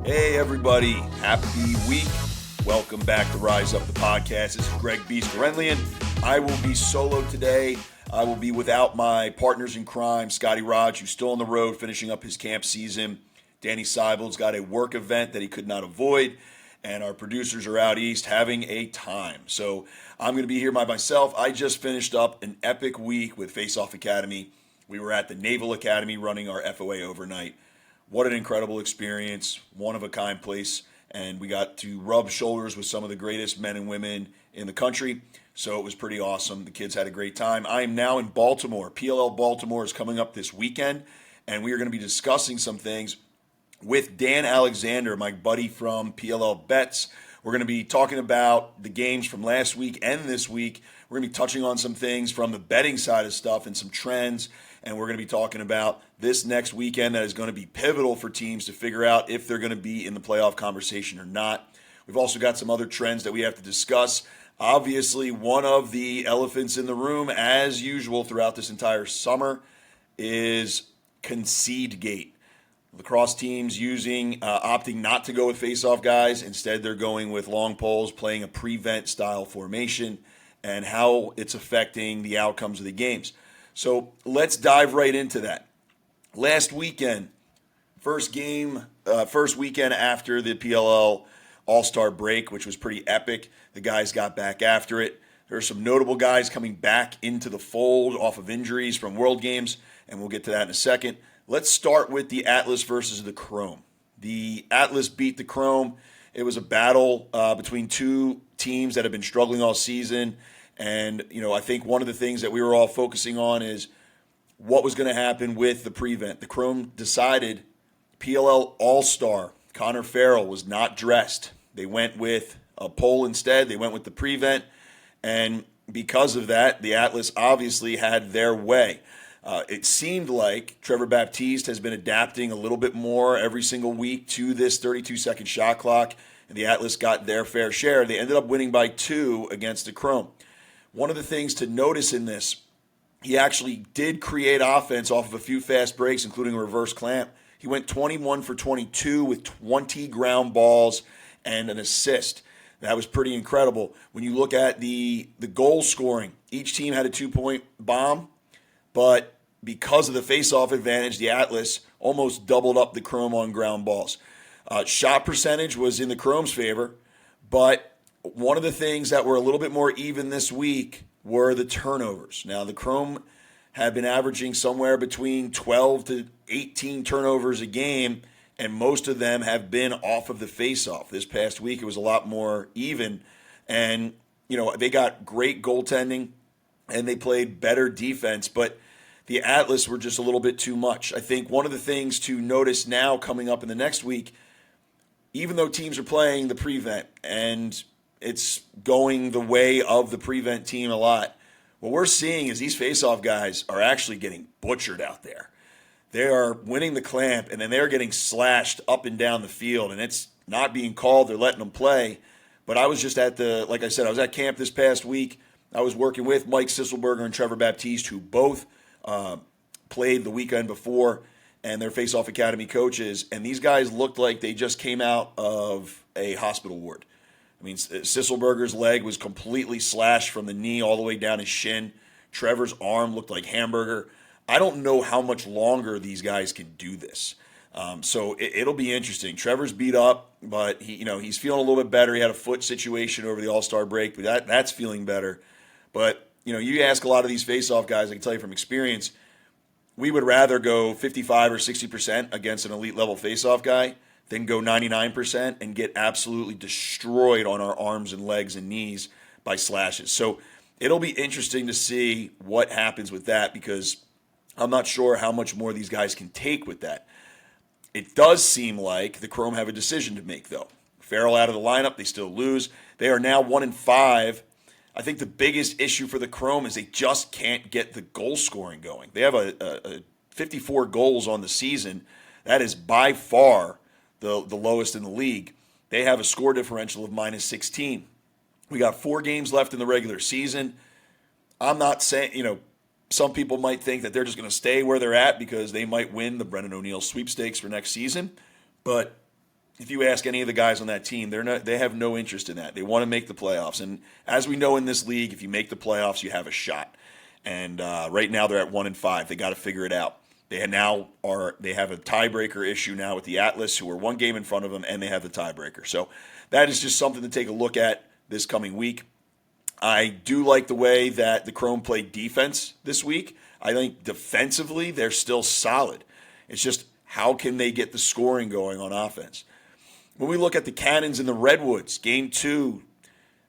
Hey everybody, happy week. Welcome back to Rise Up the Podcast. This is Greg Beast Renlian. I will be solo today. I will be without my partners in crime, Scotty Raj, who's still on the road finishing up his camp season. Danny Seibel's got a work event that he could not avoid. And our producers are out east having a time. So I'm going to be here by myself. I just finished up an epic week with Face Off Academy. We were at the Naval Academy running our FOA overnight. What an incredible experience, one-of-a-kind place, and we got to rub shoulders with some of the greatest men and women in the country, so it was pretty awesome. The kids had a great time. I am now in Baltimore. PLL Baltimore is coming up this weekend, and we are going to be discussing some things with Dan Alexander, my buddy from PLL Bets. We're going to be talking about the games from last week and this week. We're going to be touching on some things from the betting side of stuff and some trends. And we're going to be talking about this next weekend that is going to be pivotal for teams to figure out if they're going to be in the playoff conversation or not. We've also got some other trends that we have to discuss. Obviously, one of the elephants in the room, as usual throughout this entire summer, is concede gate. Lacrosse teams opting not to go with face-off guys. Instead, they're going with long poles, playing a prevent style formation, and how it's affecting the outcomes of the games. So let's dive right into that. Last weekend, first weekend after the PLL All-Star break, which was pretty epic. The guys got back after it. There are some notable guys coming back into the fold off of injuries from World Games, and we'll get to that in a second. Let's start with the Atlas versus the Chrome. The Atlas beat the Chrome. It was a battle between two teams that have been struggling all season. And, I think one of the things that we were all focusing on is what was going to happen with the prevent. The Chrome decided PLL All-Star Connor Farrell was not dressed. They went with a pole instead. They went with the prevent. And because of that, the Atlas obviously had their way. It seemed like Trevor Baptiste has been adapting a little bit more every single week to this 32-second shot clock, and the Atlas got their fair share. They ended up winning by 2 against the Chrome. One of the things to notice in this, he actually did create offense off of a few fast breaks, including a reverse clamp. He went 21 for 22 with 20 ground balls and an assist. That was pretty incredible. When you look at the goal scoring, each team had a 2-point bomb, but because of the face-off advantage, the Atlas almost doubled up the Chrome on ground balls. Shot percentage was in the Chrome's favor, but one of the things that were a little bit more even this week were the turnovers. Now, the Chrome have been averaging somewhere between 12 to 18 turnovers a game, and most of them have been off of the face-off. This past week, it was a lot more even, and they got great goaltending, and they played better defense, but the Atlas were just a little bit too much. I think one of the things to notice now coming up in the next week, even though teams are playing the prevent, and it's going the way of the prevent team a lot, what we're seeing is these face-off guys are actually getting butchered out there. They are winning the clamp, and then they're getting slashed up and down the field, and it's not being called. They're letting them play. But I was just like I said, I was at camp this past week. I was working with Mike Sisselberger and Trevor Baptiste, who both played the weekend before, and they're face-off academy coaches, and these guys looked like they just came out of a hospital ward. I mean, Sisselberger's leg was completely slashed from the knee all the way down his shin. Trevor's arm looked like hamburger. I don't know how much longer these guys can do this. So it'll be interesting. Trevor's beat up, but he's feeling a little bit better. He had a foot situation over the All-Star break, but that's feeling better. But, you ask a lot of these face-off guys, I can tell you from experience, we would rather go 55 or 60% against an elite level face-off guy than go 99% and get absolutely destroyed on our arms and legs and knees by slashes. So it'll be interesting to see what happens with that, because I'm not sure how much more these guys can take with that. It does seem like the Chrome have a decision to make, though. Farrell out of the lineup, they still lose. They are now 1-5. I think the biggest issue for the Chrome is they just can't get the goal scoring going. They have a 54 goals on the season. That is by far the lowest in the league. They have a score differential of -16. We got 4 games left in the regular season. I'm not saying, some people might think that they're just going to stay where they're at because they might win the Brennan O'Neill sweepstakes for next season. But, if you ask any of the guys on that team, they have no interest in that. They want to make the playoffs. And as we know in this league, if you make the playoffs, you have a shot. And right now they're at 1-5. They got to figure it out. They have a tiebreaker issue now with the Atlas, who are one game in front of them, and they have the tiebreaker. So that is just something to take a look at this coming week. I do like the way that the Chrome played defense this week. I think defensively they're still solid. It's just how can they get the scoring going on offense? When we look at the Cannons and the Redwoods, game 2,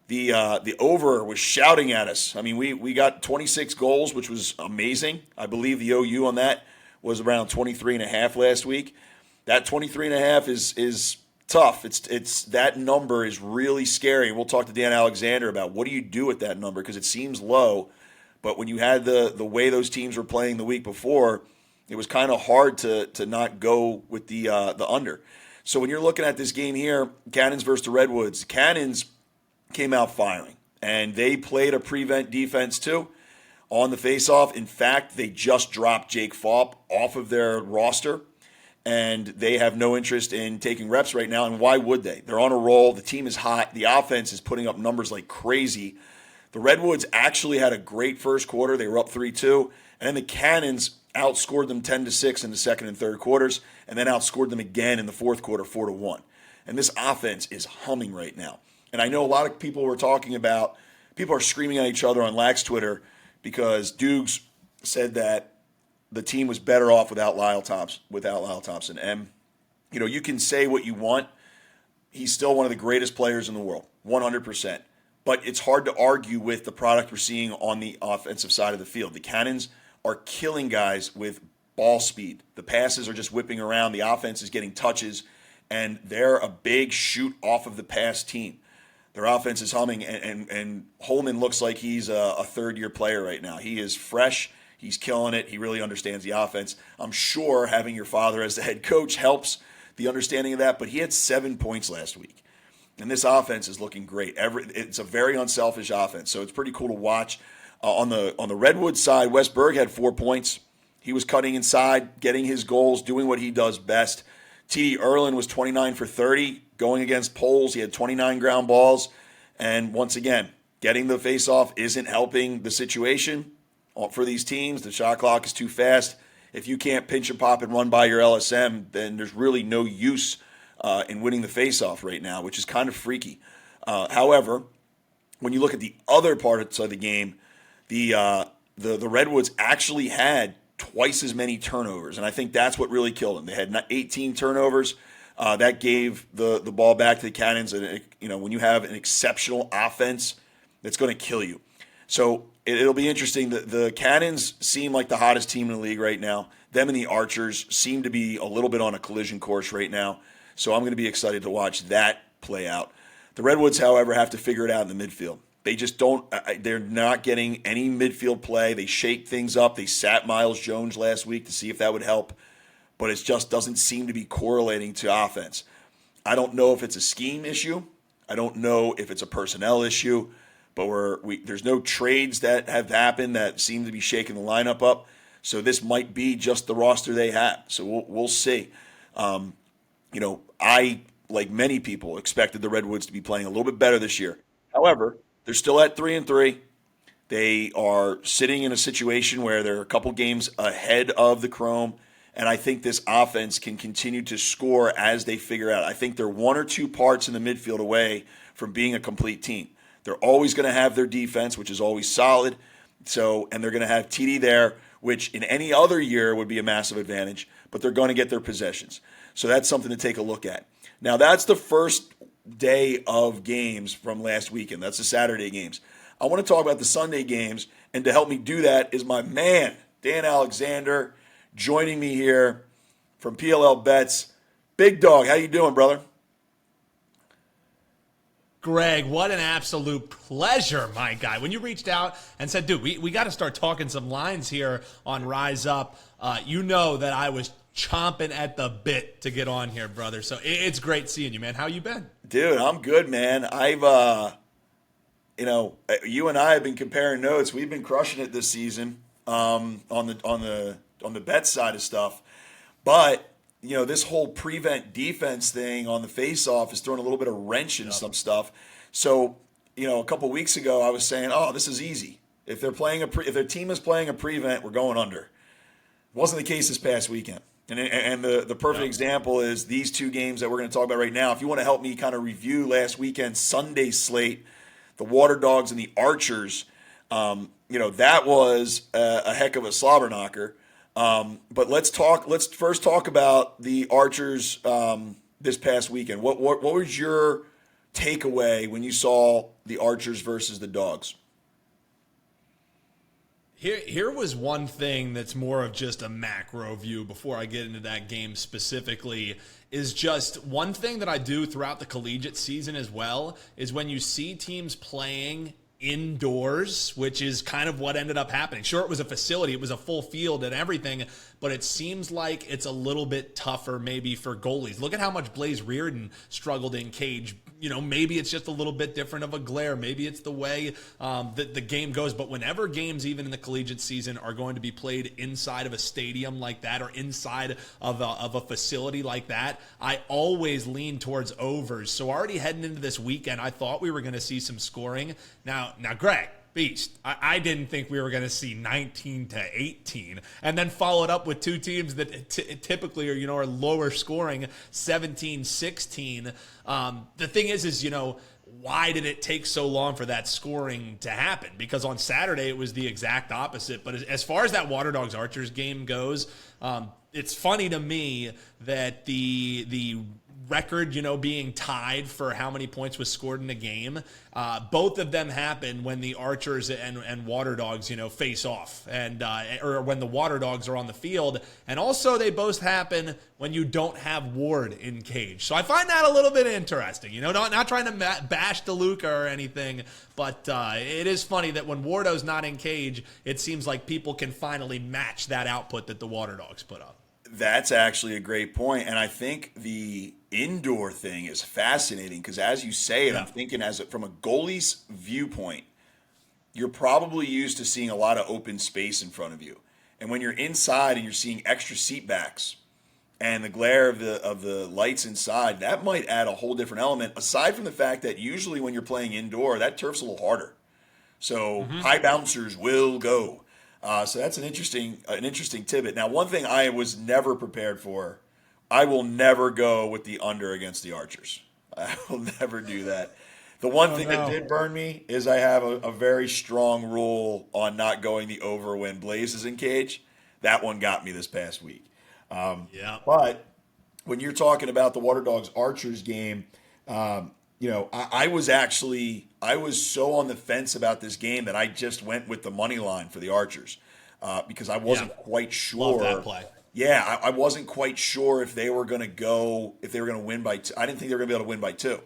the over was shouting at us. I mean, we got 26 goals, which was amazing. I believe the OU on that was around 23.5 last week. That 23.5 is tough. It's that number is really scary. We'll talk to Dan Alexander about what do you do with that number, because it seems low, but when you had the way those teams were playing the week before, it was kind of hard to not go with the under. So when you're looking at this game here, Cannons versus the Redwoods, Cannons came out firing, and they played a prevent defense too on the faceoff. In fact, they just dropped Jake Falp off of their roster, and they have no interest in taking reps right now, and why would they? They're on a roll. The team is hot. The offense is putting up numbers like crazy. The Redwoods actually had a great first quarter. They were up 3-2, and then the Cannons outscored them 10-6 in the second and third quarters, and then outscored them again in the fourth quarter 4-1. And this offense is humming right now. And I know a lot of people people are screaming at each other on Lax Twitter because Dukes said that the team was better off without Lyle Thompson. And, you can say what you want. He's still one of the greatest players in the world, 100%. But it's hard to argue with the product we're seeing on the offensive side of the field. The Cannons are killing guys with ball speed. The passes are just whipping around. The offense is getting touches, and they're a big shoot off of the pass team. Their offense is humming, and Holman looks like he's a third-year player right now. He is fresh. He's killing it. He really understands the offense. I'm sure having your father as the head coach helps the understanding of that, but he had 7 points last week. And this offense is looking great. It's a very unselfish offense, so it's pretty cool to watch. On the Redwood side, Wes Berg had 4 points. He was cutting inside, getting his goals, doing what he does best. T.D. Erlin was 29 for 30, going against Poles. He had 29 ground balls. And once again, getting the faceoff isn't helping the situation for these teams. The shot clock is too fast. If you can't pinch and pop and run by your LSM, then there's really no use in winning the faceoff right now, which is kind of freaky. However, when you look at the other parts of the game, the Redwoods actually had twice as many turnovers, and I think that's what really killed them. They had 18 turnovers. That gave the ball back to the Cannons, and when you have an exceptional offense, that's going to kill you. So it'll be interesting. The Cannons seem like the hottest team in the league right now. Them and the Archers seem to be a little bit on a collision course right now. So I'm going to be excited to watch that play out. The Redwoods, however, have to figure it out in the midfield. They just don't. They're not getting any midfield play. They shake things up. They sat Miles Jones last week to see if that would help, but it just doesn't seem to be correlating to offense. I don't know if it's a scheme issue. I don't know if it's a personnel issue, but there's no trades that have happened that seem to be shaking the lineup up. So this might be just the roster they have. So we'll see. I, like many people, expected the Redwoods to be playing a little bit better this year. However, they're still at 3-3. They are sitting in a situation where they're a couple games ahead of the Chrome, and I think this offense can continue to score as they figure out. I think they're one or two parts in the midfield away from being a complete team. They're always going to have their defense, which is always solid. And they're going to have TD there, which in any other year would be a massive advantage, but they're going to get their possessions. So that's something to take a look at. Now, that's the first day of games from last weekend. That's the Saturday games. I want to talk about the Sunday games, and to help me do that is my man, Dan Alexander, joining me here from PLL Bets. Big dog, how you doing, brother? Greg, what an absolute pleasure, my guy. When you reached out and said, dude, we got to start talking some lines here on Rise Up, you know that I was chomping at the bit to get on here, brother. So it's great seeing you, man. How you been? Dude, I'm good, man. I've, you and I have been comparing notes. We've been crushing it this season on the bet side of stuff. But this whole prevent defense thing on the face-off is throwing a little bit of wrench in some stuff. So, a couple weeks ago, I was saying, oh, this is easy. If they're playing if their team is playing a prevent, we're going under. Wasn't the case this past weekend. And the perfect example is these two games that we're going to talk about right now. If you want to help me kind of review last weekend's Sunday slate, the Water Dogs and the Archers, that was a heck of a slobber knocker. But let's first talk about the Archers this past weekend. What was your takeaway when you saw the Archers versus the Dogs? Here was one thing that's more of just a macro view before I get into that game specifically, is just one thing that I do throughout the collegiate season as well is when you see teams playing indoors, which is kind of what ended up happening. Sure, it was a facility, it was a full field and everything, but it seems like it's a little bit tougher maybe for goalies. Look at how much Blaze Reardon struggled in cage. Maybe it's just a little bit different of a glare. Maybe it's the way that the game goes. But whenever games, even in the collegiate season, are going to be played inside of a stadium like that or inside of a facility like that, I always lean towards overs. So already heading into this weekend, I thought we were going to see some scoring. Now, Greg, Beast, I didn't think we were going to see 19-18, and then followed up with two teams that typically are lower scoring, 17-16. The thing is why did it take so long for that scoring to happen? Because on Saturday it was the exact opposite. But as far as that Water Dogs Archers game goes, it's funny to me that the record, being tied for how many points was scored in a game. Both of them happen when the Archers and Water Dogs, face off, or when the Water Dogs are on the field. And also they both happen when you don't have Ward in cage. So I find that a little bit interesting, not trying to bash DeLuca or anything, but it is funny that when Wardo's not in cage, it seems like people can finally match that output that the Water Dogs put up. That's actually a great point, and I think the indoor thing is fascinating because, as you say it, I'm thinking from a goalie's viewpoint, you're probably used to seeing a lot of open space in front of you, and when you're inside and you're seeing extra seat backs and the glare of the lights inside, that might add a whole different element. Aside from the fact that usually when you're playing indoor, that turf's a little harder, so high bouncers will go. So that's an interesting tidbit. Now, one thing I was never prepared for, I will never go with the under against the Archers. I will never do that. The one thing that did burn me is I have a very strong rule on not going the over when Blaze is in cage. That one got me this past week. But when you're talking about the Water Dogs Archers game, I was so on the fence about this game that I just went with the money line for the Archers because I wasn't quite sure. Love that play. Yeah, I wasn't quite sure if they were going to win by two. I didn't think they were going to be able to win by two.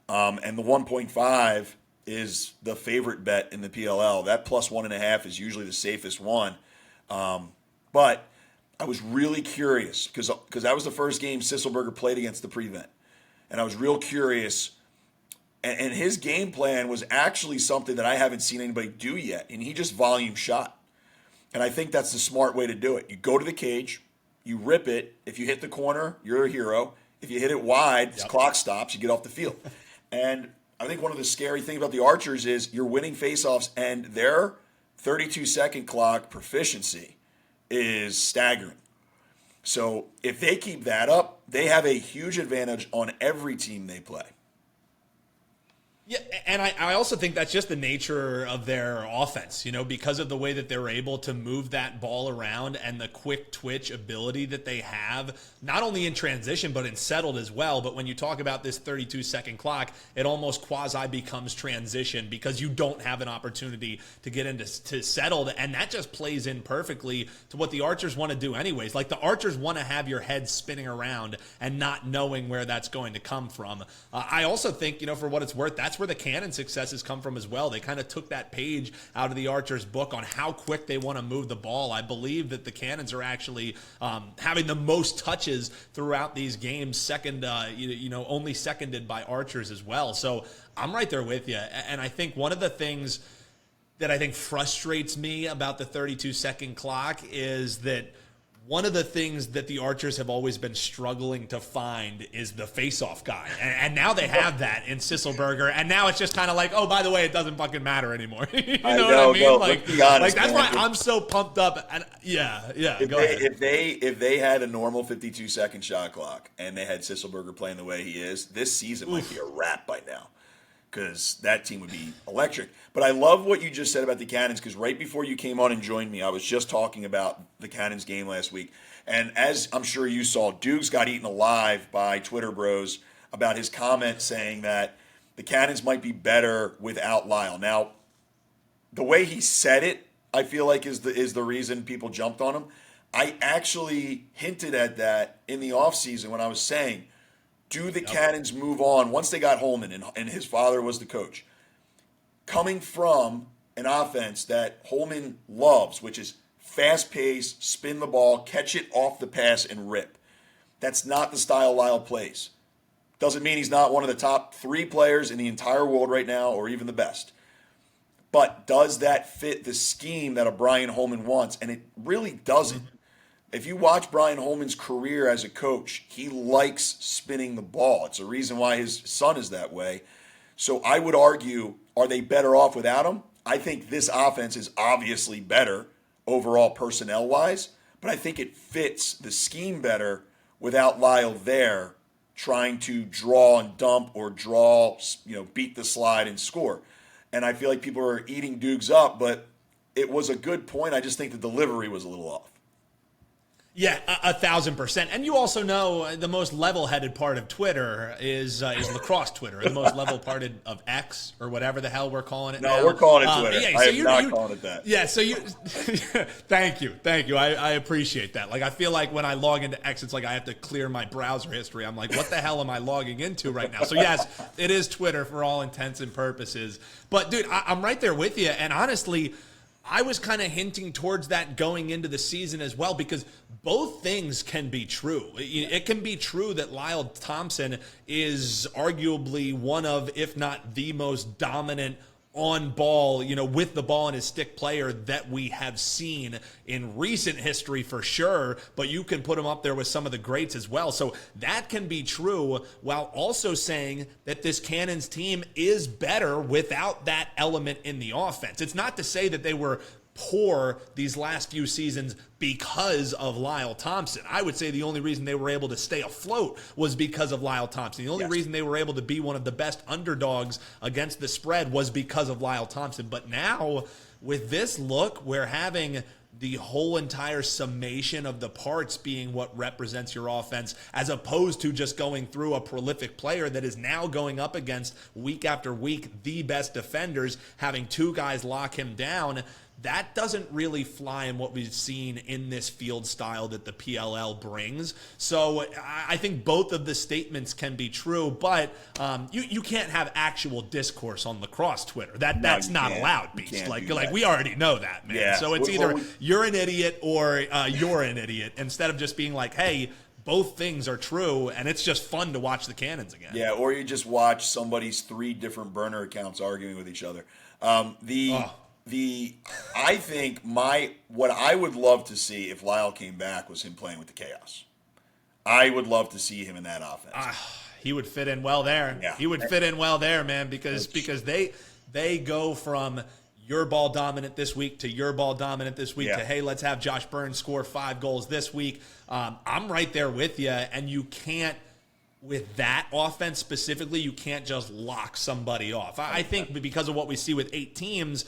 And the 1.5 is the favorite bet in the PLL. That plus 1.5 is usually the safest one. But I was really curious because that was the first game Sisselberger played against the prevent. And I was real curious. And his game plan was actually something that I haven't seen anybody do yet. And he just volume shot. And I think that's the smart way to do it. You go to the cage, you rip it. If you hit the corner, you're a hero. If you hit it wide, the clock stops, you get off the field. And I think one of the scary things about the Archers is you're winning faceoffs, and their 32-second clock proficiency is staggering. So if they keep that up, they have a huge advantage on every team they play. Yeah, and I also think that's just the nature of their offense, because of the way that they're able to move that ball around and the quick twitch ability that they have, not only in transition, but in settled as well. But when you talk about this 32-second clock, it almost quasi becomes transition because you don't have an opportunity to get into settled. And that just plays in perfectly to what the Archers want to do anyways. Like the Archers want to have your head spinning around and not knowing where that's going to come from. I also think, for what it's worth, that's where the Cannon successes come from as well. They kind of took that page out of the Archers book on how quick they want to move the ball. I believe that the Cannons are actually having the most touches throughout these games, only seconded by Archers as well. So I'm right there with you. And I think one of the things that I think frustrates me about the 32-second clock is that one of the things that the Archers have always been struggling to find is the face-off guy. And now they have that in Sisselberger. And now it's just kind of like, oh, by the way, it doesn't fucking matter anymore. you know what I mean? No, like, let's be honest, that's man. why I'm so pumped up. And go ahead. If they had a normal 52-second shot clock and they had Sisselberger playing the way he is, this season might be a wrap by now, because that team would be electric. But I love what you just said about the Cannons, because right before you came on and joined me, I was just talking about the Cannons game last week. And as I'm sure you saw, Dukes got eaten alive by Twitter bros about his comment saying that the Cannons might be better without Lyle. Now, the way he said it, I feel like is the reason people jumped on him. I actually hinted at that in the offseason when I was saying, do the Cannons move on once they got Holman and his father was the coach? Coming from an offense that Holman loves, which is fast-paced, spin the ball, catch it off the pass, and rip. That's not the style Lyle plays. Doesn't mean he's not one of the top 3 players in the entire world right now, or even the best. But does that fit the scheme that a Brian Holman wants? And it really doesn't. If you watch Brian Holman's career as a coach, he likes spinning the ball. It's a reason why his son is that way. So I would argue, are they better off without him? I think this offense is obviously better overall personnel-wise, but I think it fits the scheme better without Lyle there trying to draw and dump or beat the slide and score. And I feel like people are eating Dukes up, but it was a good point. I just think the delivery was a little off. Yeah, 1,000%. And you also know the most level-headed part of Twitter is Lacrosse Twitter, the most level-parted of X or whatever the hell we're calling it now. No, we're calling it Twitter. Yeah, I am not calling it that. Yeah, so you thank you. I appreciate that. Like, I feel like when I log into X, it's like I have to clear my browser history. I'm like, what the hell am I logging into right now? So yes, it is Twitter for all intents and purposes. But dude, I'm right there with you. And honestly, I was kind of hinting towards that going into the season as well, because both things can be true. It can be true that Lyle Thompson is arguably one of, if not the most dominant on ball, with the ball in his stick player that we have seen in recent history for sure, but you can put him up there with some of the greats as well. So that can be true, while also saying that this Cannons team is better without that element in the offense. It's not to say that they were poor these last few seasons because of Lyle Thompson. I would say the only reason they were able to stay afloat was because of Lyle Thompson. The only reason they were able to be one of the best underdogs against the spread was because of Lyle Thompson. But now, with this look, we're having the whole entire summation of the parts being what represents your offense, as opposed to just going through a prolific player that is now going up against, week after week, the best defenders, having 2 guys lock him down. That doesn't really fly in what we've seen in this field style that the PLL brings. So I think both of the statements can be true, but you can't have actual discourse on Lacrosse Twitter. That's not allowed, Beast. Like we already know that, man. Yeah. So it's either you're an idiot or you're an idiot, instead of just being like, hey, both things are true, and it's just fun to watch the Cannons again. Yeah, or you just watch somebody's 3 different burner accounts arguing with each other. I think what I would love to see if Lyle came back was him playing with the Chaos. I would love to see him in that offense. He would fit in well there. Yeah. He would fit in well there, man, because they go from your ball dominant this week to your ball dominant this week to, hey, let's have Josh Burns score 5 goals this week. I'm right there with you, and you can't, with that offense specifically, you can't just lock somebody off. I think because of what we see with 8 teams,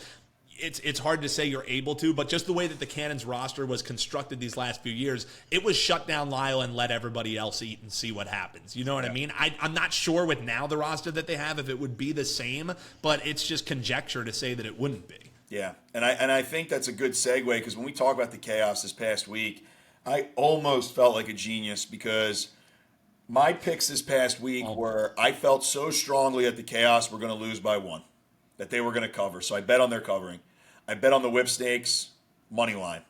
it's hard to say you're able to, but just the way that the Cannons roster was constructed these last few years, it was shut down Lyle and let everybody else eat and see what happens. You know what I mean? I'm not sure with now the roster that they have if it would be the same, but it's just conjecture to say that it wouldn't be. Yeah, and I think that's a good segue, because when we talk about the Chaos this past week, I almost felt like a genius, because my picks this past week were, I felt so strongly that the Chaos were going to lose by 1, that they were going to cover. So I bet on their covering. I bet on the Whip Snakes money line.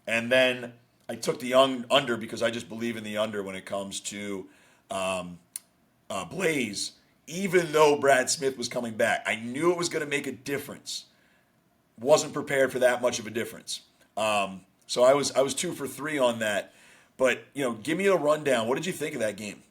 And then I took the under, because I just believe in the under when it comes to Blaze, even though Brad Smith was coming back. I knew it was going to make a difference. Wasn't prepared for that much of a difference. So I was 2 for 3 on that. But, give me a rundown. What did you think of that game?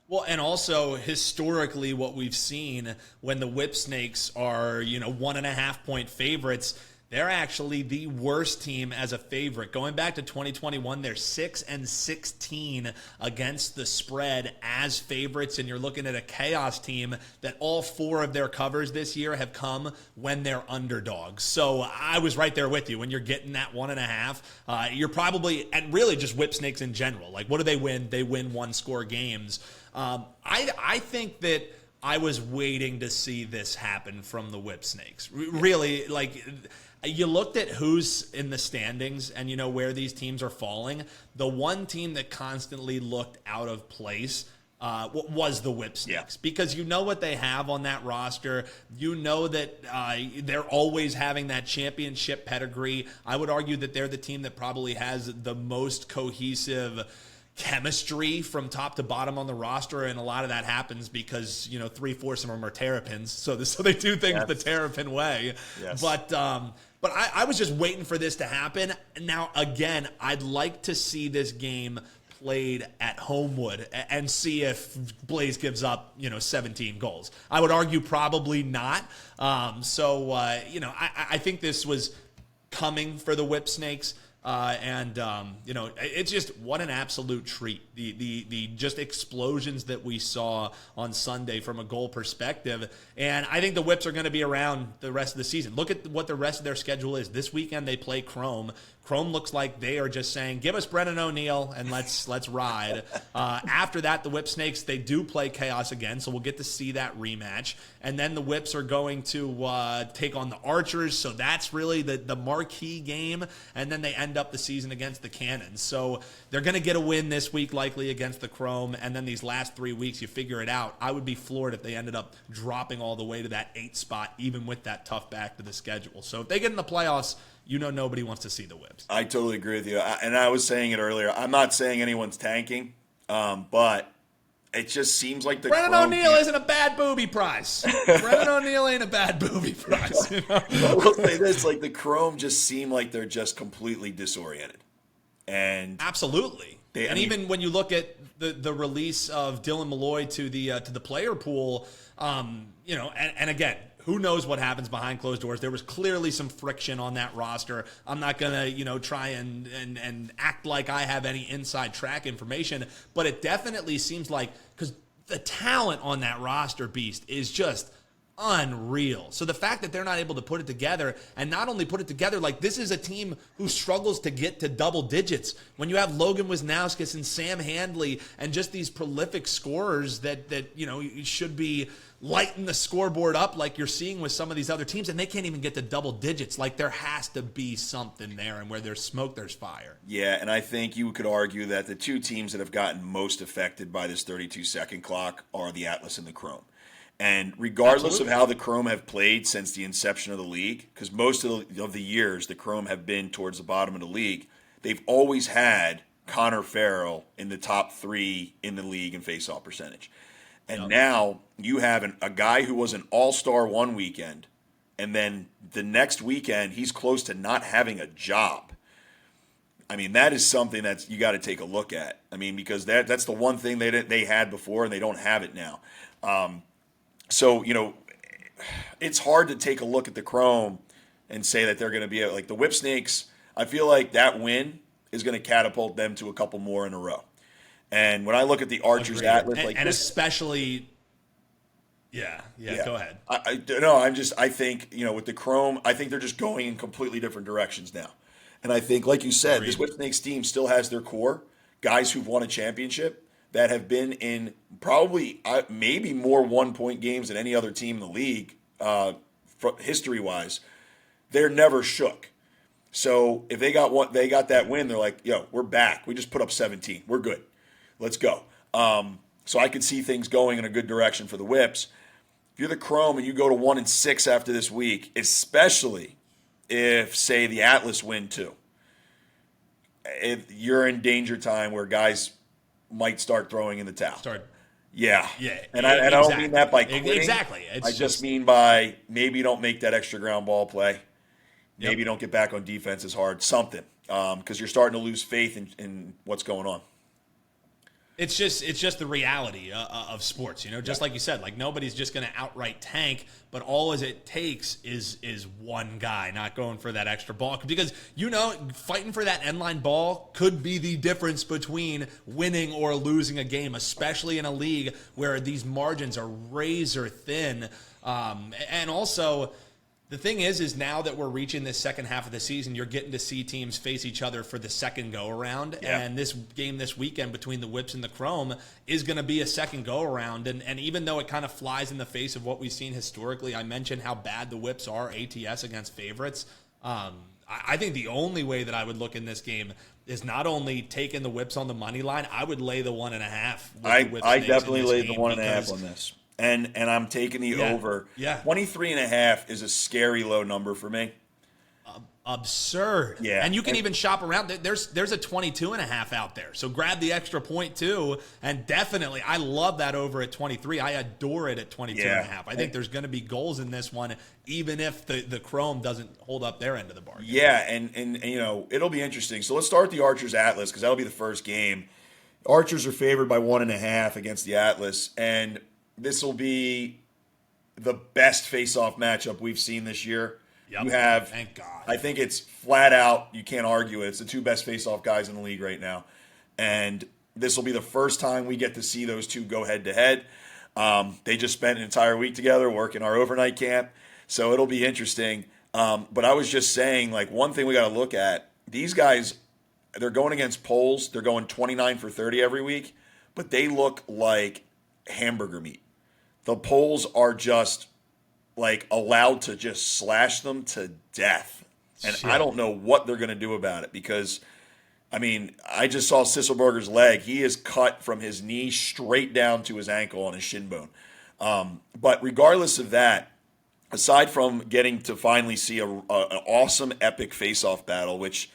Well, and also historically, what we've seen when the Whip Snakes are, 1.5-point favorites, they're actually the worst team as a favorite. Going back to 2021, they're 6-16 against the spread as favorites, and you're looking at a chaos team that all 4 of their covers this year have come when they're underdogs. So I was right there with you. When you're getting that 1.5, you're probably, and really just Whip Snakes in general. Like, what do they win? They win one-score games. I think that I was waiting to see this happen from the Whip Snakes. Really, like, you looked at who's in the standings and you know where these teams are falling. The one team that constantly looked out of place was the Whip Snakes, because you know what they have on that roster. You know that they're always having that championship pedigree. I would argue that they're the team that probably has the most cohesive chemistry from top to bottom on the roster, and a lot of that happens because 3/4 of them are Terrapins, so they do things the Terrapin way. Yes. But I was just waiting for this to happen. Now again, I'd like to see this game played at Homewood and see if Blaze gives up 17 goals. I would argue probably not. I think this was coming for the Whip Snakes. It's just, what an absolute treat. The just explosions that we saw on Sunday from a goal perspective. And I think the Whips are going to be around the rest of the season. Look at what the rest of their schedule is. This weekend they play Chrome. Chrome looks like they are just saying, give us Brennan O'Neill and let's ride. After that, the Whip Snakes, they do play Chaos again, so we'll get to see that rematch. And then the Whips are going to take on the Archers, so that's really the marquee game. And then they end up the season against the Cannons. So they're going to get a win this week, likely against the Chrome, and then these last 3 weeks, you figure it out. I would be floored if they ended up dropping all the way to that 8th spot, even with that tough back to the schedule. So if they get in the playoffs, nobody wants to see the Whips. I totally agree with you. And I was saying it earlier. I'm not saying anyone's tanking, but it just seems like the Brennan O'Neill isn't a bad booby prize. Brennan O'Neill ain't a bad booby prize. I will say this, like, the Chrome just seem like they're just completely disoriented. And absolutely. Even when you look at the release of Dylan Malloy to the player pool, and again, who knows what happens behind closed doors? There was clearly some friction on that roster. I'm not gonna, try and act like I have any inside track information, but it definitely seems like, because the talent on that roster, Beast, is just unreal. So the fact that they're not able to put it together, and not only put it together, like, this is a team who struggles to get to double digits. When you have Logan Wisnauskas and Sam Handley and just these prolific scorers that should be lighting the scoreboard up like you're seeing with some of these other teams, and they can't even get to double digits. Like, there has to be something there, and where there's smoke, there's fire. Yeah, and I think you could argue that the two teams that have gotten most affected by this 32-second clock are the Atlas and the Chrome. And regardless of how the Chrome have played since the inception of the league, because most of the years the Chrome have been towards the bottom of the league, they've always had Connor Farrell in the top 3 in the league in faceoff percentage. And now you have a guy who was an all-star one weekend, and then the next weekend he's close to not having a job. I mean, that is something that you got to take a look at. I mean, because that's the one thing they had before, and they don't have it now. So, it's hard to take a look at the Chrome and say that they're going to be like the Whip Snakes. I feel like that win is going to catapult them to a couple more in a row. And when I look at the Archers Atlas, and especially, go ahead. I think, with the Chrome, I think they're just going in completely different directions now. And I think, like you said, this Whip Snakes team still has their core, guys who've won a championship, that have been in probably maybe more one-point games than any other team in the league, history-wise. They're never shook. So if they got that win, they're like, yo, we're back. We just put up 17. We're good. Let's go. So I could see things going in a good direction for the Whips. If you're the Chrome and you go to 1-6 after this week, especially if, say, the Atlas win too, you're in danger time where guys might start throwing in the towel. Yeah. And I don't mean that by quitting. Exactly. I just mean by maybe don't make that extra ground ball play. Maybe don't get back on defense as hard. Something. because you're starting to lose faith in what's going on. It's just the reality of sports, just like you said, like nobody's just going to outright tank, but all as it takes is one guy not going for that extra ball, because fighting for that end line ball could be the difference between winning or losing a game, especially in a league where these margins are razor thin. And also, the thing is now that we're reaching this second half of the season, you're getting to see teams face each other for the second go-around. Yeah. And this game this weekend between the Whips and the Chrome is going to be a second go-around. And even though it kind of flies in the face of what we've seen historically, I mentioned how bad the Whips are ATS against favorites. I think the only way that I would look in this game is not only taking the Whips on the money line, I would lay the 1.5. I definitely laid the 1.5 on this. And I'm taking the over. Yeah. 23.5 is a scary low number for me. Absurd. Yeah. And you can even shop around. There's a 22.5 out there. So grab the extra point too. And definitely, I love that over at 23. I adore it at 22.5. I think there's going to be goals in this one, even if the Chrome doesn't hold up their end of the bargain. Yeah, and it'll be interesting. So let's start with the Archers Atlas, because that'll be the first game. Archers are favored by 1.5 against the Atlas, and this will be the best face-off matchup we've seen this year. Yep. You have, thank God. I think it's flat out, you can't argue it. It's the two best face-off guys in the league right now. And this will be the first time we get to see those two go head-to-head. They just spent an entire week together working our overnight camp, so it'll be interesting. But I was just saying, like, one thing we got to look at, these guys, they're going against Poles. They're going 29 for 30 every week, but they look like hamburger meat. The Poles are just like allowed to just slash them to death. And I don't know what they're going to do about it, because, I mean, I just saw Sisselberger's leg. He is cut from his knee straight down to his ankle on his shin bone. But regardless of that, aside from getting to finally see an awesome, epic face-off battle, which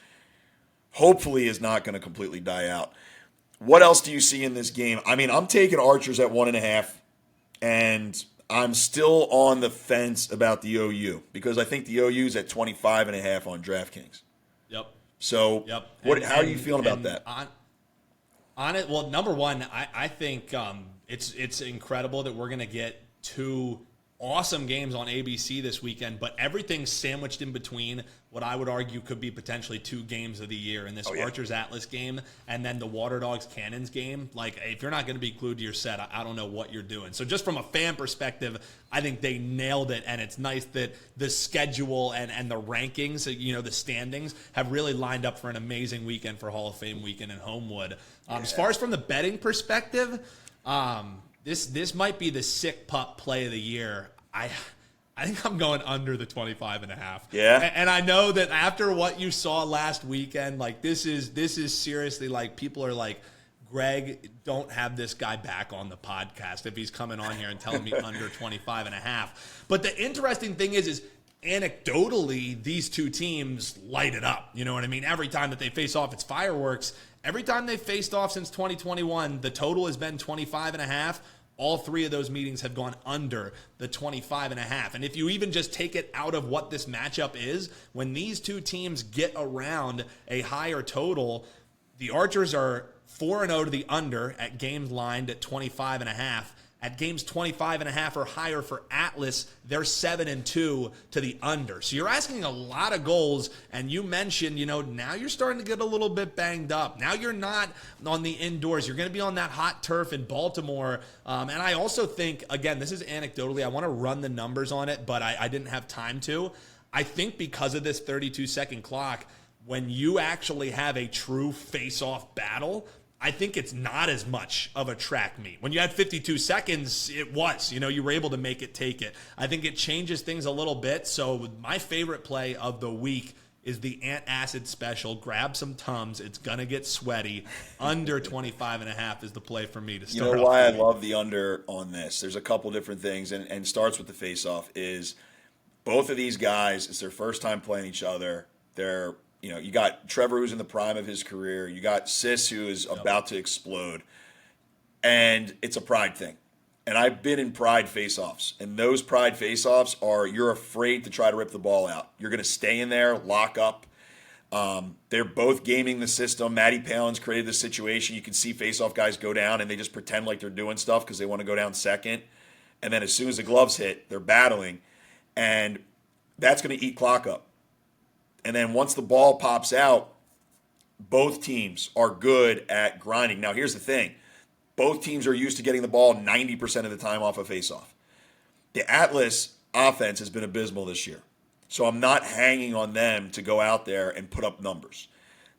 hopefully is not going to completely die out, what else do you see in this game? I mean, I'm taking Archers at 1.5. And I'm still on the fence about the OU, because I think the OU's at 25.5 on DraftKings. Yep. So, how are you feeling about that? On it, well, number one, I think it's incredible that we're going to get two awesome games on ABC this weekend, but everything's sandwiched in between what I would argue could be potentially two games of the year in this Archers Atlas game and then the Water Dogs Cannons game. Like, if you're not going to be glued to your set, I don't know what you're doing. So just from a fan perspective, I think they nailed it, and it's nice that the schedule and the rankings, the standings, have really lined up for an amazing weekend for Hall of Fame weekend in Homewood. As far as from the betting perspective, This might be the sick pup play of the year. I think I'm going under the 25.5. Yeah. And I know that after what you saw last weekend, like this is seriously, like, people are like, Greg, don't have this guy back on the podcast if he's coming on here and telling me under 25.5. But the interesting thing is anecdotally, these two teams light it up. You know what I mean? Every time that they face off, it's fireworks. Every time they've faced off since 2021, the total has been 25.5. All three of those meetings have gone under the 25.5. And if you even just take it out of what this matchup is, when these two teams get around a higher total, the Archers are 4-0 to the under at games lined at 25.5. At games 25.5 or higher for Atlas, they're 7-2 to the under. So you're asking a lot of goals, and you mentioned, now you're starting to get a little bit banged up. Now you're not on the indoors. You're going to be on that hot turf in Baltimore. And I also think, again, this is anecdotally, I want to run the numbers on it, but I didn't have time to. I think because of this 32-second clock, when you actually have a true face-off battle, I think it's not as much of a track meet. When you had 52 seconds, it was. You were able to make it take it. I think it changes things a little bit. So my favorite play of the week is the antacid special. Grab some Tums. It's going to get sweaty. Under 25.5 is the play for me to start. You know why I love the under on this? There's a couple different things, and starts with the face-off. Is both of these guys, it's their first time playing each other. They're you got Trevor, who's in the prime of his career. You got Sis, who is about to explode. And it's a pride thing. And I've been in pride face-offs. And those pride face-offs are, you're afraid to try to rip the ball out. You're going to stay in there, lock up. They're both gaming the system. Matty Palin's created the situation. You can see face-off guys go down, and they just pretend like they're doing stuff because they want to go down second. And then as soon as the gloves hit, they're battling. And that's going to eat clock up. And then once the ball pops out, both teams are good at grinding. Now, here's the thing. Both teams are used to getting the ball 90% of the time off a face-off. The Atlas offense has been abysmal this year. So I'm not hanging on them to go out there and put up numbers.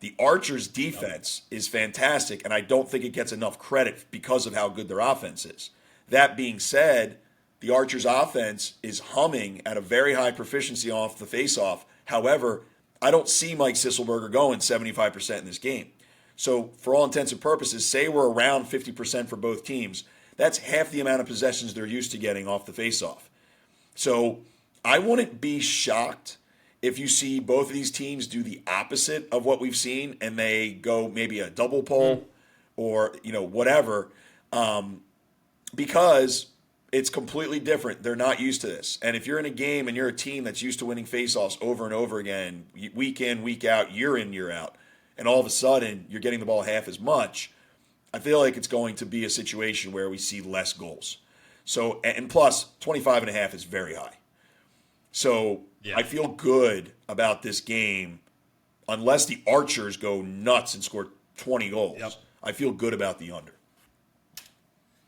The Archers' defense is fantastic, and I don't think it gets enough credit because of how good their offense is. That being said, the Archers' offense is humming at a very high proficiency off the face-off. However, I don't see Mike Sisselberger going 75% in this game. So for all intents and purposes, say we're around 50% for both teams. That's half the amount of possessions they're used to getting off the face-off. So I wouldn't be shocked if you see both of these teams do the opposite of what we've seen and they go maybe a double pole or, whatever, because it's completely different. They're not used to this. And if you're in a game and you're a team that's used to winning faceoffs over and over again, week in, week out, year in, year out, and all of a sudden you're getting the ball half as much, I feel like it's going to be a situation where we see less goals. So, and plus, 25.5 is very high. So yeah. I feel good about this game unless the Archers go nuts and score 20 goals. Yep. I feel good about the under.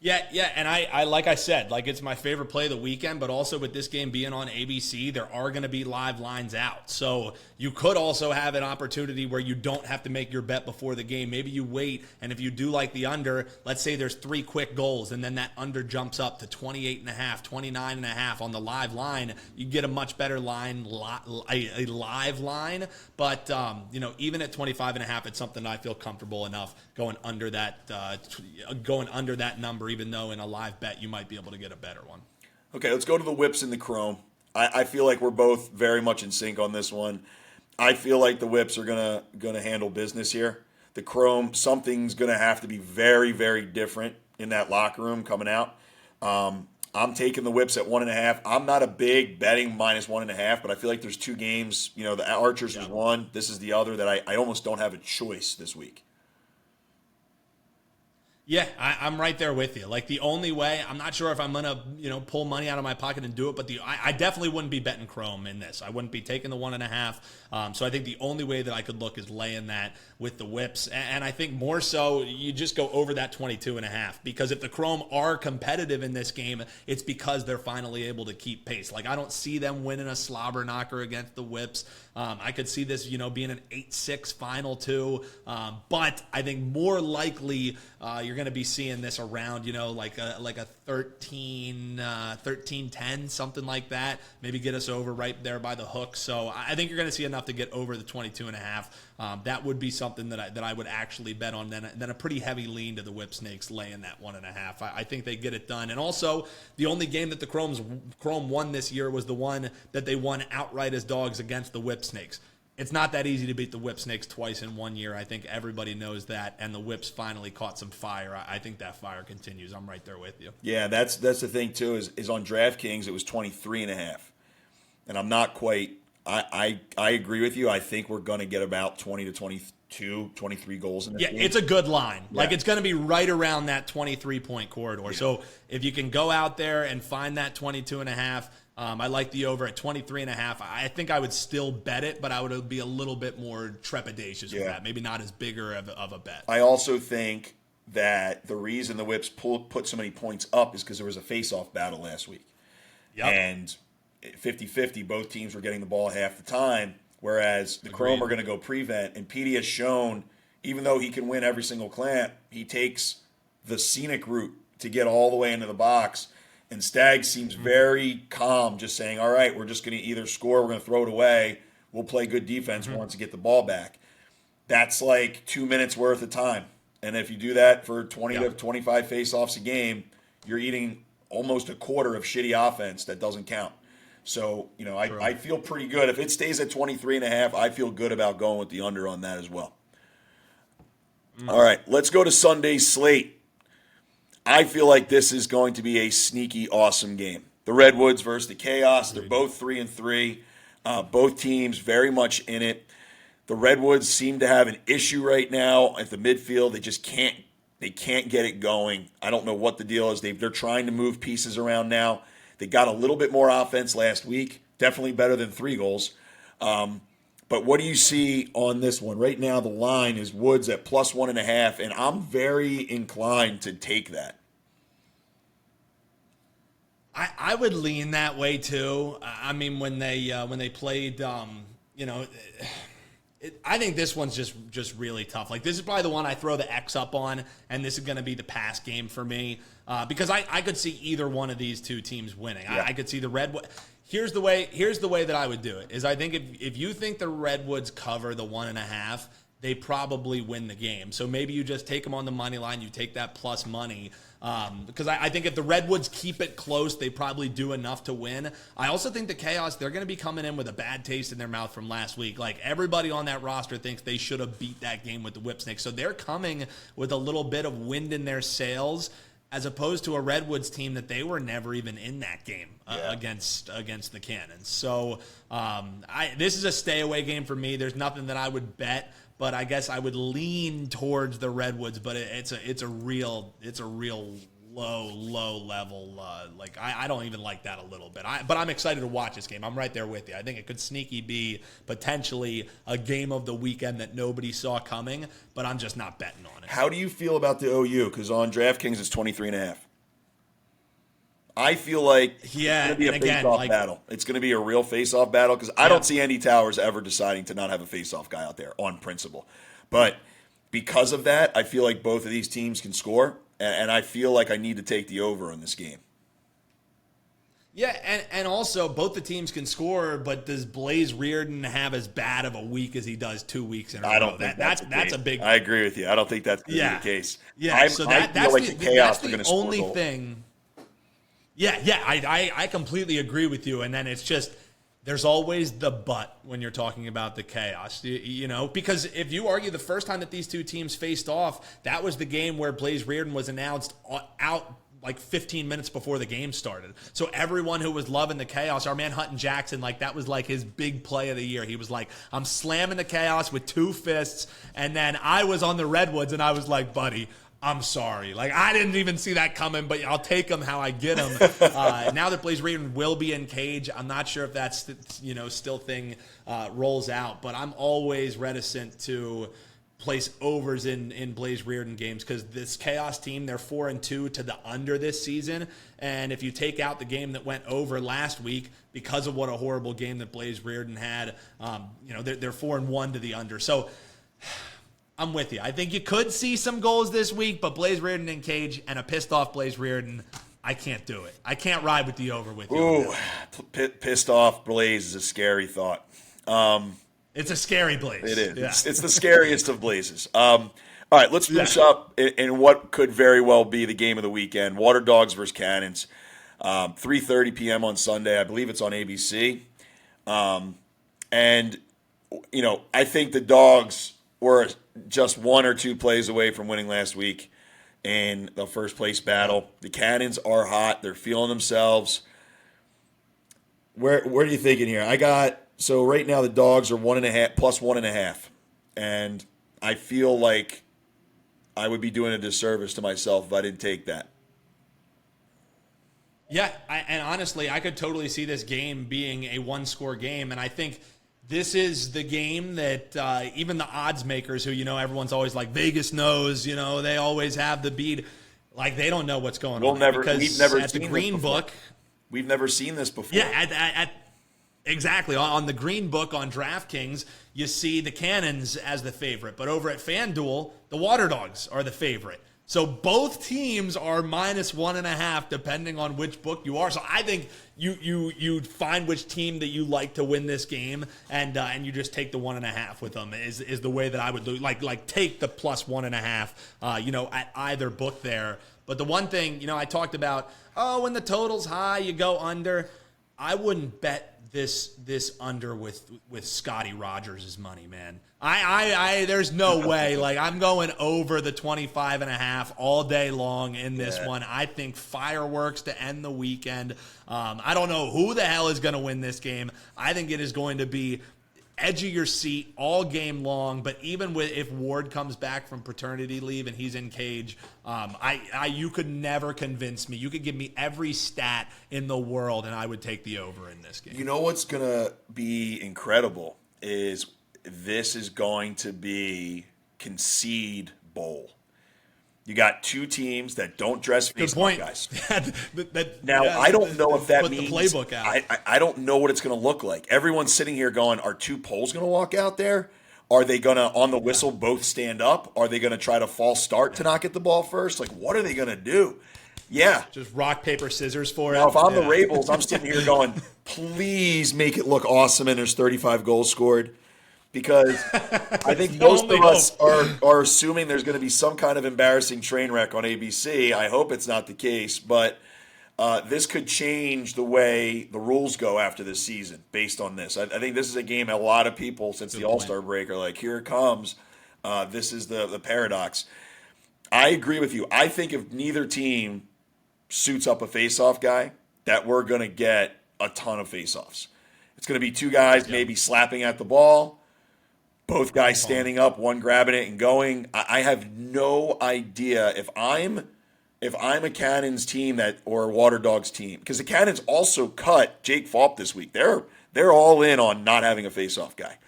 Yeah, and I like I said, it's my favorite play of the weekend, but also with this game being on ABC, there are going to be live lines out. So you could also have an opportunity where you don't have to make your bet before the game. Maybe you wait, and if you do like the under, let's say there's 3 quick goals, and then that under jumps up to 28.5, 29.5 on the live line. You get a much better line, a live line. But, even at 25.5, it's something I feel comfortable enough going under that number, even though in a live bet you might be able to get a better one. Okay, let's go to the whips and the chrome. I feel like we're both very much in sync on this one. I feel like the whips are gonna handle business here. The chrome, something's gonna have to be very, very different in that locker room coming out. I'm taking the whips at 1.5. I'm not a big betting minus 1.5, but I feel like there's 2 games. The Archers is one. This is the other that I almost don't have a choice this week. Yeah, I'm right there with you. The only way, I'm not sure if I'm going to, pull money out of my pocket and do it, but I definitely wouldn't be betting Chrome in this. I wouldn't be taking the 1.5. So I think the only way that I could look is laying that with the whips. And I think more so, you just go over that 22.5, because if the Chrome are competitive in this game, it's because they're finally able to keep pace. I don't see them winning a slobber knocker against the whips. I could see this, being an 8-6 final too. But I think more likely you're going to be seeing this around, like a 13-10, something like that. Maybe get us over right there by the hook. So I think you're going to see enough to get over the 22.5. That would be something that I would actually bet on. Then a pretty heavy lean to the Whip Snakes laying that 1.5. I think they get it done. And also, the only game that the Chrome won this year was the one that they won outright as dogs against the Whip Snakes. It's not that easy to beat the Whip Snakes twice in 1 year. I think everybody knows that, and the Whips finally caught some fire. I think that fire continues. I'm right there with you. Yeah, that's the thing too. Is on DraftKings it was 23.5, and I'm not quite. I agree with you. I think we're going to get about 20 to 22, 23 goals in this game. It's a good line. Yeah. It's going to be right around that 23-point corridor. Yeah. So if you can go out there and find that 22.5. I like the over at 23.5. I think I would still bet it, but I would be a little bit more trepidatious with that. Maybe not as bigger of a bet. I also think that the reason the Whips put so many points up is because there was a face-off battle last week. Yep. And 50-50, both teams were getting the ball half the time, whereas the Chrome are going to go prevent. And Petey has shown, even though he can win every single clamp, he takes the scenic route to get all the way into the box. And Stagg seems very calm, just saying, all right, we're just going to either score, we're going to throw it away, we'll play good defense once to get the ball back. That's like 2 minutes worth of time. And if you do that for 20 to 25 face-offs a game, you're eating almost a quarter of shitty offense that doesn't count. So, I feel pretty good. If it stays at 23.5, I feel good about going with the under on that as well. All right, let's go to Sunday's slate. I feel like this is going to be a sneaky, awesome game. The Redwoods versus the Chaos. They're both 3-3. Both teams very much in it. The Redwoods seem to have an issue right now at the midfield. They just can't get it going. I don't know what the deal is. They're trying to move pieces around now. They got a little bit more offense last week. Definitely better than 3 goals. But what do you see on this one? Right now the line is Woods at +1.5, and I'm very inclined to take that. I would lean that way too. I mean, when they played, I think this one's just really tough. Like, this is probably the one I throw the X up on, and this is going to be the pass game for me because I could see either one of these two teams winning. Yeah. I could see the Redwood. Here's the way that I would do it. Is I think if you think the Redwoods cover the 1.5, they probably win the game. So maybe you just take them on the money line. You take that plus money. Because I think if the Redwoods keep it close, they probably do enough to win. I also think the Chaos, they're going to be coming in with a bad taste in their mouth from last week. Like, everybody on that roster thinks they should have beat that game with the Whipsnakes. So they're coming with a little bit of wind in their sails, as opposed to a Redwoods team that they were never even in that game against the Cannons. So this is a stay-away game for me. There's nothing that I would bet, but I guess I would lean towards the Redwoods. But it's a real low level. I don't even like that a little bit. But I'm excited to watch this game. I'm right there with you. I think it could sneaky be potentially a game of the weekend that nobody saw coming, but I'm just not betting on it. How do you feel about the OU? Because on DraftKings it's 23.5. I feel like it's going to be a face-off battle. It's going to be a real face-off battle because I don't see Andy Towers ever deciding to not have a face-off guy out there on principle. But because of that, I feel like both of these teams can score, and I feel like I need to take the over in this game. Yeah, and also both the teams can score, but does Blaze Reardon have as bad of a week as he does 2 weeks in a row? I don't think that's a big. I agree with you. I don't think that's going to be the case. Yeah, I feel like the Chaos are going to score only goals. thing. Yeah, I completely agree with you. And then it's just, there's always the but when you're talking about the Chaos, because if you argue the first time that these two teams faced off, that was the game where Blaze Reardon was announced out like 15 minutes before the game started. So everyone who was loving the Chaos, our man Hutton Jackson, like that was like his big play of the year. He was like, I'm slamming the Chaos with 2 fists. And then I was on the Redwoods and I was like, buddy, I'm sorry. Like, I didn't even see that coming, but I'll take them how I get them. Now that Blaze Reardon will be in cage, I'm not sure if that's, still thing rolls out, but I'm always reticent to place overs in Blaze Reardon games because this Chaos team, they're 4-2 to the under this season. And if you take out the game that went over last week because of what a horrible game that Blaze Reardon had, they're 4-1 to the under. So I'm with you. I think you could see some goals this week, but Blaze Reardon in cage and a pissed off Blaze Reardon, I can't do it. I can't ride with the over with you. Ooh, pissed off Blaze is a scary thought. It's a scary Blaze. It is. Yeah. It's the scariest of Blazes. All right, let's finish up in what could very well be the game of the weekend. Water Dogs versus Cannons. 3:30 p.m. on Sunday. I believe it's on ABC. And, I think the Dogs were just 1 or 2 plays away from winning last week in the first place battle. The Cannons are hot. They're feeling themselves. Where are you thinking here? So right now the Dogs are 1.5 plus 1.5. And I feel like I would be doing a disservice to myself if I didn't take that. Yeah, and honestly, I could totally see this game being a 1-score game, and I think this is the game that even the odds makers who, everyone's always like, Vegas knows, they always have the beat. Like, they don't know what's going on. We've never at seen the Green this before. Book. We've never seen this before. Yeah, exactly. On the Green Book on DraftKings, you see the Cannons as the favorite. But over at FanDuel, the Water Dogs are the favorite. So both teams are minus 1.5 depending on which book you are. So I think you find which team that you like to win this game, and you just take the 1.5 with them is the way that I would do. Like take the plus 1.5, at either book there. But the one thing, I talked about, when the total's high, you go under. I wouldn't bet this under with Scotty Rogers' money, man. There's no way. Like, I'm going over the 25.5 all day long in this one. I think fireworks to end the weekend. I don't know who the hell is going to win this game. I think it is going to be edge of your seat all game long. But even if Ward comes back from paternity leave and he's in cage, you could never convince me. You could give me every stat in the world, and I would take the over in this game. You know what's going to be incredible is this is going to be concede bowl. You got two teams that don't dress face-off guys. I don't know if that means – the playbook out. I don't know what it's going to look like. Everyone's sitting here going, are two poles going to walk out there? Are they going to, on the whistle, both stand up? Are they going to try to false start to not get the ball first? Like, what are they going to do? Yeah. Just rock, paper, scissors for it. Now, if I'm the Ravens, I'm sitting here going, please make it look awesome and there's 35 goals scored. Because I think most of us are assuming there's going to be some kind of embarrassing train wreck on ABC. I hope it's not the case, but this could change the way the rules go after this season based on this. I think this is a game a lot of people since the All-Star break are like, here it comes. This is the paradox. I agree with you. I think if neither team suits up a face-off guy, that we're going to get a ton of face-offs. It's going to be two guys maybe slapping at the ball. Both guys standing up, one grabbing it and going. I have no idea if I'm a Cannons team or a Water Dogs team, because the Cannons also cut Jake Falk this week. They're all in on not having a face-off guy.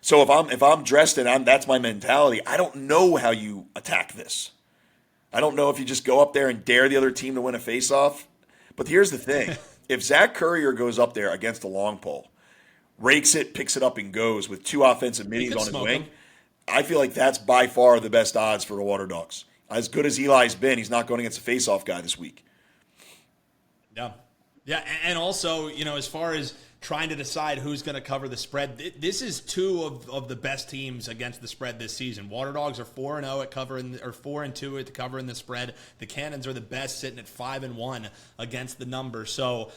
So if I'm dressed and that's my mentality, I don't know how you attack this. I don't know if you just go up there and dare the other team to win a face-off. But here's the thing: if Zach Courier goes up there against a long pole, rakes it, picks it up, and goes with two offensive middies on his wing, I feel like that's by far the best odds for the Water Dogs. As good as Eli's been, he's not going against a face-off guy this week. Yeah, and also, as far as trying to decide who's going to cover the spread, this is two of the best teams against the spread this season. Water Dogs are 4-0 at covering, or 4-2 at covering the spread. The Cannons are the best, sitting at 5-1 against the number. So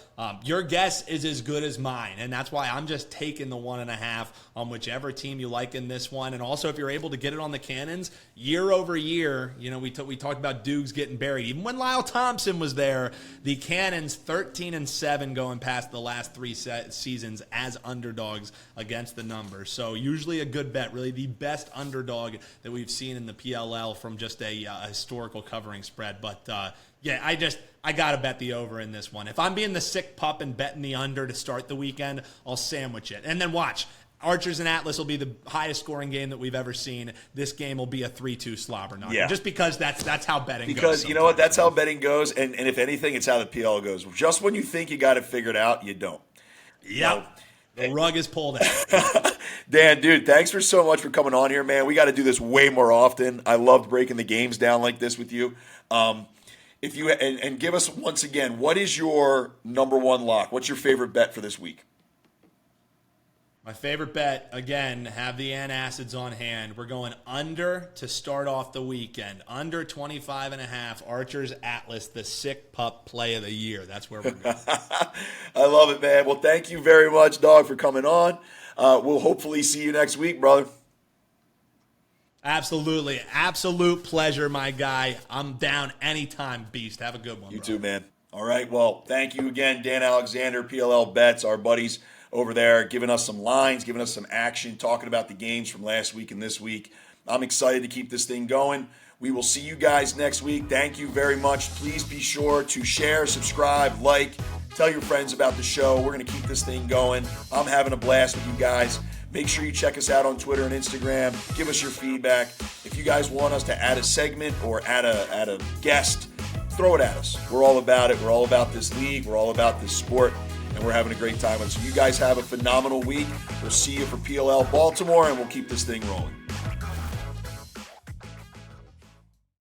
your guess is as good as mine, and that's why I'm just taking the 1.5 on whichever team you like in this one. And also, if you're able to get it on the Cannons, year over year, we talked about Dukes getting buried. Even when Lyle Thompson was there, the Cannons 13-7 going past the last three seasons as underdogs against the number. So usually a good bet, really the best underdog that we've seen in the PLL from just a historical covering spread. But I got to bet the over in this one. If I'm being the sick pup and betting the under to start the weekend, I'll sandwich it. And then watch. Archers and Atlas will be the highest scoring game that we've ever seen. This game will be a 3-2 slobber knocker. Yeah. Just because that's how betting goes. Because you know what? That's how betting goes. And if anything, it's how the PL goes. Just when you think you got it figured out, you don't. Yep. The rug is pulled out. Dan, dude, thanks so much for coming on here, man. We got to do this way more often. I loved breaking the games down like this with you. If you and give us once again, what is your number one lock? What's your favorite bet for this week? My favorite bet, again, have the antacids on hand. We're going under to start off the weekend. Under 25.5. Archers Atlas, the sick pup play of the year. That's where we're going. I love it, man. Well, thank you very much, dog, for coming on. We'll hopefully see you next week, brother. Absolutely. Absolute pleasure, my guy. I'm down anytime, Beast. Have a good one. You too, man. All right. Well, thank you again, Dan Alexander, PLL Bets, our buddies over there, giving us some lines, giving us some action, talking about the games from last week and this week. I'm excited to keep this thing going. We will see you guys next week. Thank you very much. Please be sure to share, subscribe, like, tell your friends about the show. We're going to keep this thing going. I'm having a blast with you guys. Make sure you check us out on Twitter and Instagram. Give us your feedback. If you guys want us to add a segment or add a guest, throw it at us. We're all about it. We're all about this league. We're all about this sport. And we're having a great time. And so you guys have a phenomenal week. We'll see you for PLL Baltimore, and we'll keep this thing rolling.